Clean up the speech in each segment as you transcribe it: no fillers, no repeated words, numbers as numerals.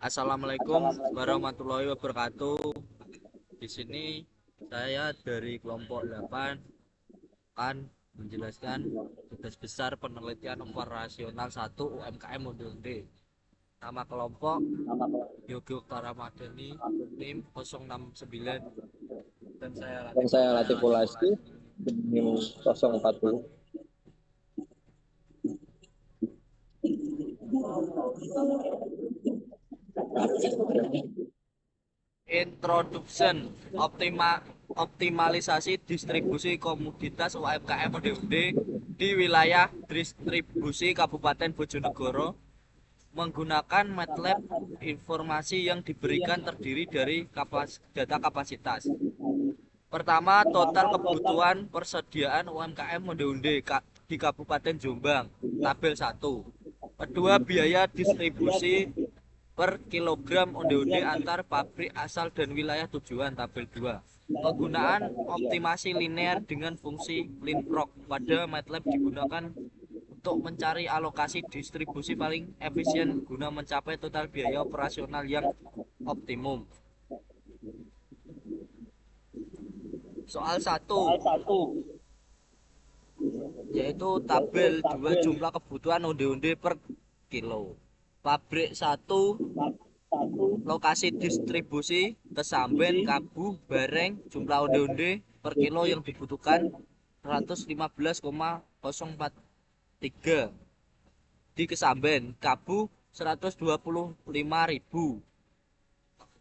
Assalamualaikum warahmatullahi wabarakatuh. Di sini saya dari kelompok 8 akan menjelaskan tugas besar penelitian operasional 1 UMKM Onde-Onde. Nama kelompok Yogi Uktara Madani NIM 069 dan saya Dan Latif saya Ulasi. Latif Ulasi NIM 040. Introduction optimalisasi distribusi komoditas UMKM Onde-Onde di wilayah distribusi Kabupaten Bojonegoro menggunakan MATLAB. Informasi yang diberikan terdiri dari data kapasitas. Pertama, total kebutuhan persediaan UMKM Onde-Onde di Kabupaten Jombang, tabel 1. Kedua, biaya distribusi per kilogram onde-onde antar pabrik asal dan wilayah tujuan, tabel 2. Penggunaan optimasi linear dengan fungsi linprog pada MATLAB digunakan untuk mencari alokasi distribusi paling efisien guna mencapai total biaya operasional yang optimum. Soal 1 yaitu tabel 2 jumlah kebutuhan onde-onde per kilo. Pabrik 1 lokasi distribusi Tesamben, Kabu, Bareng, jumlah onde-onde per kilo yang dibutuhkan 115,043 di Kesamben, Kabu 125.000,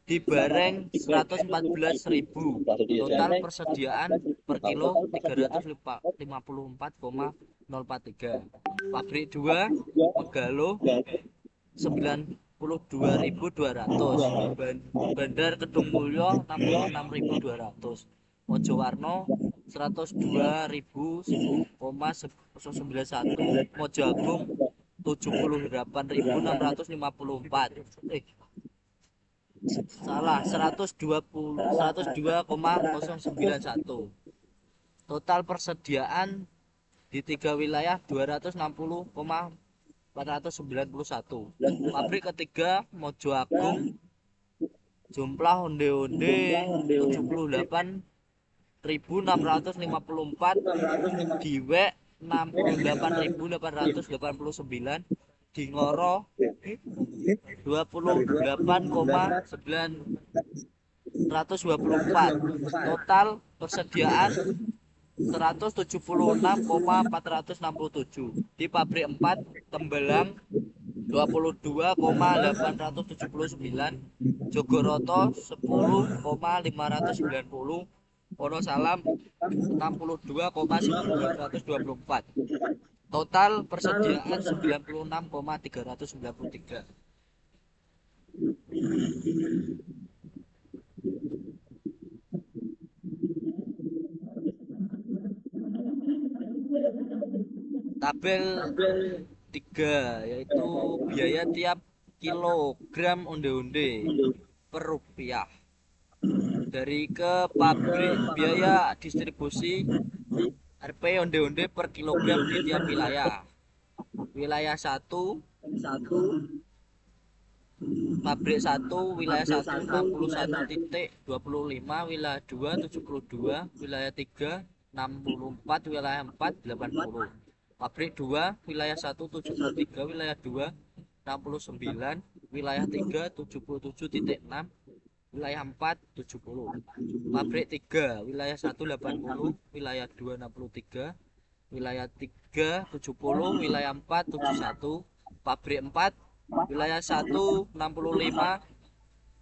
di Bareng 114.000. Total persediaan per kilo 354,043. Pabrik 2 Megalo 92.200, Bandar Kedung Mulyo 66.200, Mojowarno 102.091, Mojo Agung 78.654. Salah, 102,091. Total persediaan di 3 wilayah 260,491. Pabrik ketiga Mojo Agung, jumlah onde-onde 78.654, Diwek 68.889, di Ngoro 28,924. Total persediaan 176,467. Di pabrik 4 Tembelang 22,879, Jogoroto 10,590, Wonosalam 62,924. Total persediaan 96,393. Tabel 3 yaitu biaya tiap kilogram onde-onde per rupiah. Dari ke pabrik, biaya distribusi RP onde-onde per kilogram di tiap wilayah. Wilayah 1 pabrik 1, wilayah 1 61,25, wilayah 2 72, wilayah 3 64, wilayah 4 80. Pabrik 2 wilayah 1 73, wilayah 2 69, wilayah 3 77,6, wilayah 4 70. Pabrik 3 wilayah 1 80, wilayah 2 63, wilayah 3 70, wilayah 4 71. Pabrik 4 wilayah 1 65,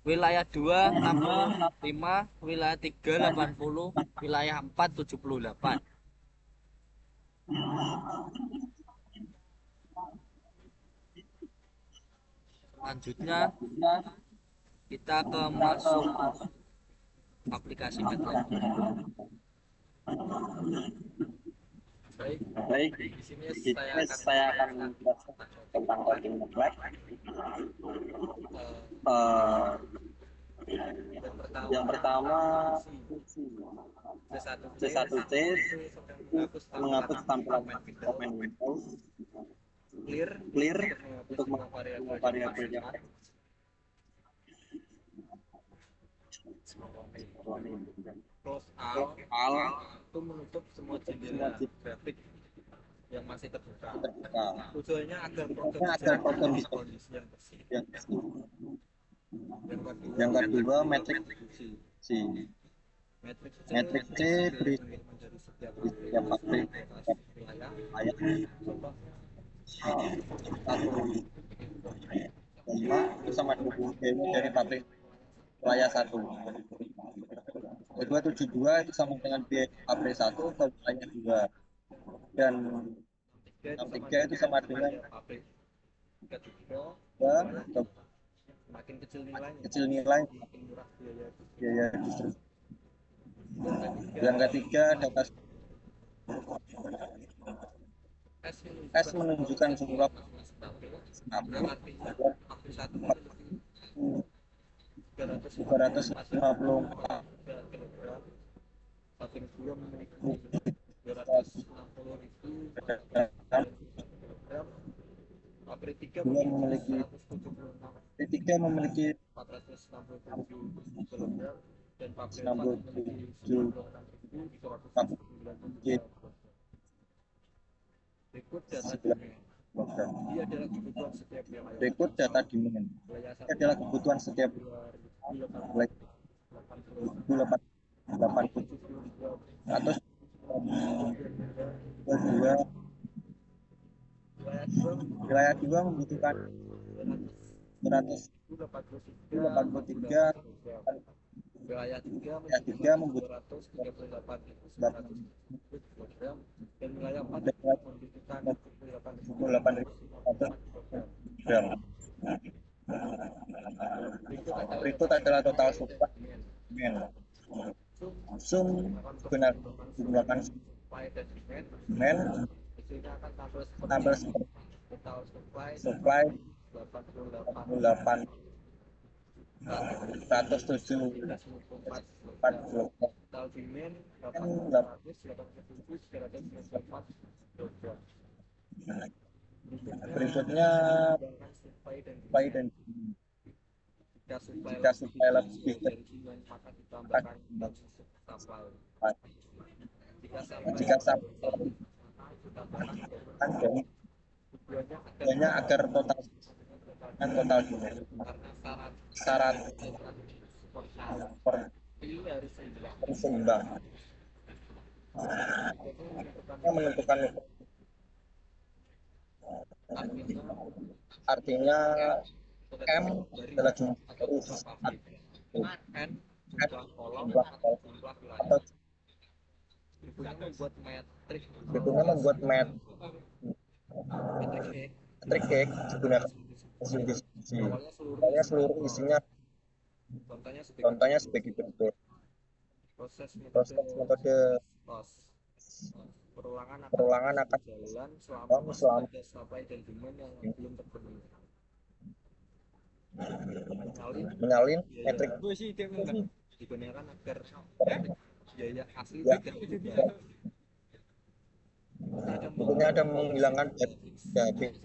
wilayah 2 65, wilayah 3 80, wilayah 4 78. Selanjutnya kita ke masuk aplikasi MATLAB. Baik, Baik, di sini di sini saya saya akan akan menjelaskan tentang coding MATLAB. yang Yang pertama, fungsi C1C menghapus tampilan dokumen Windows, clear clear untuk untuk menghapus semua menghapus variabel semua yang variabel yang dimasukkan, Close out al itu menutup semua jendela grafik yang masih terbuka. terbuka. Tujuannya agar program Agar berjalan program dalam bisa kondisi yang bersih. yang Yang yang kedua, kedua metrik distribusi. C. Metrik C Metrik C beri menjadi setiap di setiap pabrik wilayah. ayat Contoh, 1,5 itu sama 20 demo dari pabrik wilayah 1. Kedua 72 itu sama dengan biaya pabrik 1 ke wilayah 2. Dan 63 itu sama dengan pabrik ketiga, ya, ke semakin kecil nilainya, kecil nilai semakin murah biaya. biaya distribusi. Yang Yang ketiga data S menunjukkan jumlah yang artinya pabrik satu memiliki 354 kilogram, pabrik dua memiliki 260.000 kilogram, pabrik tiga memiliki 176.467 kilogram, dan pabrik 4 memiliki 96.190 kilogram. Berikut data demand. Ini adalah kebutuhan setiap wilayah. Berikut data demand. Ini adalah kebutuhan setiap wilayah 2008 wilayah 2 membutuhkan 183, wilayah 3 membutuhkan 238.900 kilogram, dan wilayah 4 membutuhkan 8.100 gram. Berikut adalah total supply demand. Sum gunakan demand tampil seperti supply 88 107 4 berikutnya supply dan jika supply lebih dari maka ditambahkan supply. Jika sampai tujuannya agar total demand syarat harus seimbang. Yang menentukan artinya M adalah jumlah N jumlah kolom atau berikutnya membuat metrik X digunakan hasil diskusi. Awalnya seluruh isinya contohnya sebagai berikut. proses metode perulangan akan berjalan selama ada supply dan demand yang belum terpenuhi. menyalin metrik digunakan agar biaya asli ya. tidak Berikutnya ada menghilangkan biaya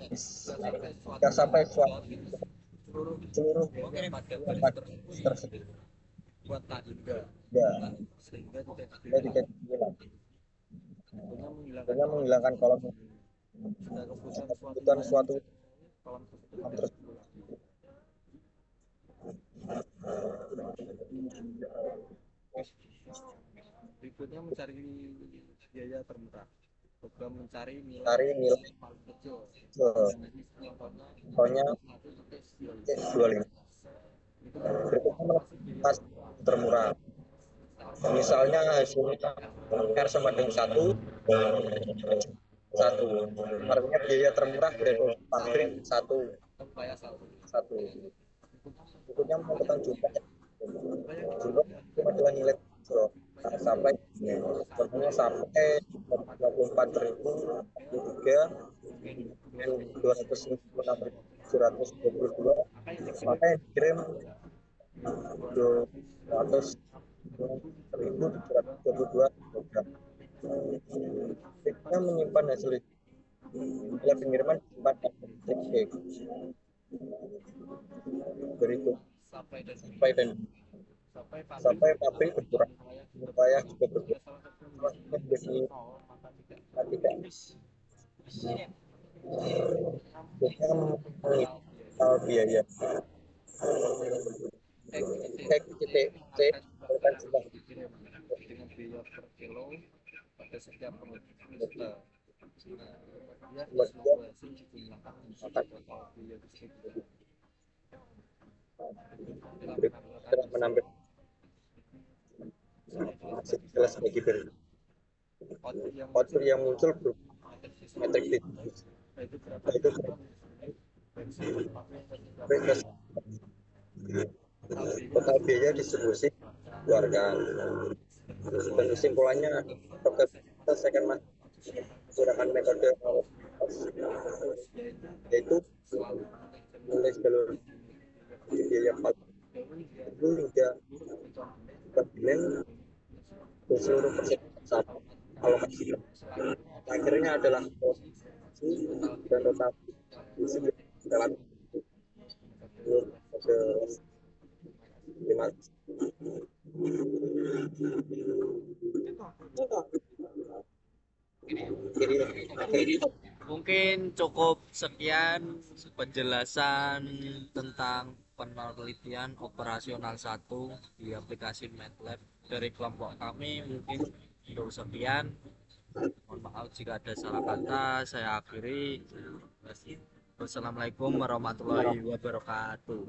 jika sampai seluruh tersebut buat tak juga ya, sehingga tidak dibilang. Dengan menghilangkan kolom kebutuhan suatu kolom terus berikutnya mencari biaya termurah. Program mencari nilai paling kecil. contohnya 25. Berikutnya mas termurah. Misalnya hasilnya R sama dengan 1, artinya biaya termurah dari pabrik 1. Berikutnya menentukan jumlah adalah nilai sampai contohnya sampai 24.043 256.722 maka yang dikirim 200.722 kilogram. Kita menyimpan hasil nilai pengiriman disimpan berikut supply dan sampai pabrik berkurang, wilayah juga berkurang. Salah satu yang menjadi tidak juga mengenai biaya CTC kan sudah kemudian akan telah menampilkan jelas bagi beri output yang muncul berupa metrik distribusi yaitu total biaya distribusi keluarga. Dan kesimpulannya selesaikan menggunakan metode yaitu menulis jalur biaya paling itu hingga berbilang ke seluruh persen sama alokasi. Akhirnya adalah alokasi dan rotasi dalam metode 5. Jadi Mungkin cukup sekian penjelasan tentang penelitian operasional 1 di aplikasi MATLAB dari kelompok kami. Mungkin cukup sekian. Mohon maaf jika ada salah kata. Saya akhiri. Wassalamualaikum warahmatullahi wabarakatuh.